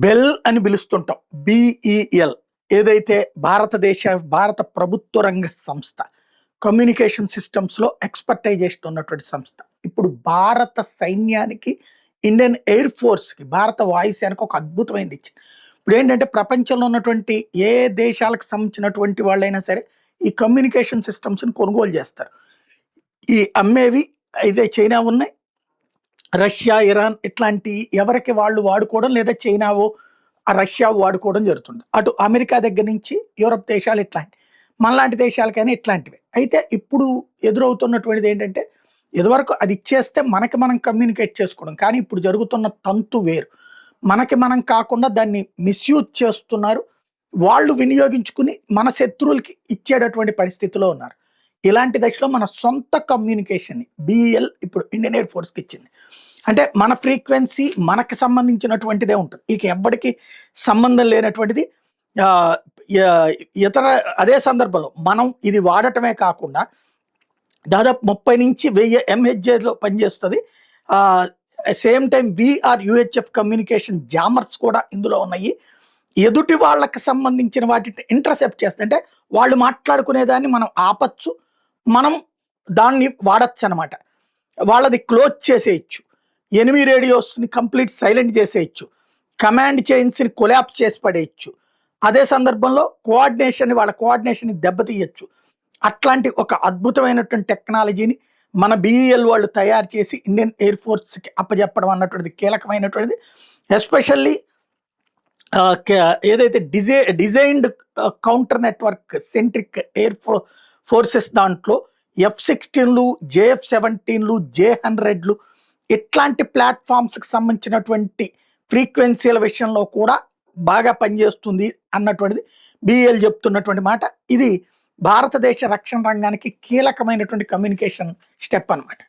Bell అని పిలుస్తుంటాం. BEL ఏదైతే భారత ప్రభుత్వ రంగ సంస్థ. కమ్యూనికేషన్ సిస్టమ్స్‌లో ఎక్స్‌పర్టైజేషన్ ఉన్నటువంటి సంస్థ. ఇప్పుడు భారత సైన్యానికి, ఇండియన్ ఎయిర్ ఫోర్స్‌కి, భారత వాయుసేనకు ఒక అద్భుతమైనది ఇచ్చింది. ఇప్పుడేంటంటే ప్రపంచంలో ఉన్నటువంటి ఏ దేశాలకు సంబంధించినటువంటి వాళ్ళైనా సరే ఈ కమ్యూనికేషన్ సిస్టమ్స్‌ని కొనుగోలు చేస్తారు. ఈ అమ్మేవి అయితే చైనా ఉన్నాయి. రష్యా, ఇరాన్ ఇట్లాంటి ఎవరికి వాళ్ళు వాడుకోవడం, లేదా చైనావో, రష్యా వాడుకోవడం జరుగుతుంది. అటు అమెరికా దగ్గర నుంచి యూరప్ దేశాలు ఇట్లాంటి. మనలాంటి దేశాలకైనా ఇట్లాంటివే. అయితే ఇప్పుడు ఎదురవుతున్నటువంటిది ఏంటంటే, ఇదివరకు అది ఇచ్చేస్తే మనకి మనం కమ్యూనికేట్ చేసుకోవడం. కానీ ఇప్పుడు జరుగుతున్న తంతు వేరు. మనకి మనం కాకుండా దాన్ని మిస్‌యూజ్ చేస్తున్నారు. వాళ్ళు వినియోగించుకుని మన శత్రువులకి ఇచ్చేటటువంటి పరిస్థితిలో ఉన్నారు. ఇలాంటి దశలో మన సొంత కమ్యూనికేషన్‌ని బీఎల్ ఇప్పుడు ఇండియన్ ఎయిర్ ఫోర్స్‌కి ఇచ్చింది. అంటే మన ఫ్రీక్వెన్సీ మనకి సంబంధించినటువంటిదే ఉంటుంది. ఇక ఎవ్వడికి సంబంధం లేనటువంటిది. ఆహ్, య ఇతర అదే సందర్భంలో మనం ఇది వాడటమే కాకుండా దాదాపు 30-1000 ఎంహెచ్‌జేలో పనిచేస్తది. ఆహ్, same time VR UHF communication jammers కూడా ఇందులో ఉన్నాయి. ఎదుటి వాళ్ళకి సంబంధించిన వాటిని ఇంటర్సెప్ట్ చేస్తాయి. అంటే వాళ్ళు మాట్లాడుకునేదాన్ని మనం ఆపచ్చు. మనం దాన్ని వాడొచ్చనమాట. వాళ్ళది క్లోజ్ చేసేయొచ్చు. ఎనిమీ రేడియోస్‌ని కంప్లీట్ సైలెంట్ చేసేయొచ్చు. కమాండ్ చైన్స్‌ని కొలాప్స్ చేసి పడేయొచ్చు. అదే సందర్భంలో వాళ్ళ కోఆర్డినేషన్‌ని దెబ్బతీయొచ్చు. అట్లాంటి ఒక అద్భుతమైనటువంటి టెక్నాలజీని మన బీఈఎల్ వాళ్ళు తయారు చేసి ఇండియన్ ఎయిర్ ఫోర్స్‌కి అప్పజెప్పడం అన్నటువంటిది కీలకమైనటువంటిది. ఎస్పెషల్లీ ఏదైతే designed counter network centric air forces దాంట్లో F-16లు, JF-17లు, J-100లు ఇట్లాంటి ప్లాట్‌ఫామ్స్‌కి సంబంధించినటువంటి ఫ్రీక్వెన్సీల విషయంలో కూడా బాగా పనిచేస్తుంది అన్నటువంటిది బీఈఎల్ చెప్తున్నటువంటి మాట. ఇది భారతదేశ రక్షణ రంగానికి కీలకమైనటువంటి కమ్యూనికేషన్ స్టెప్ అన్నమాట.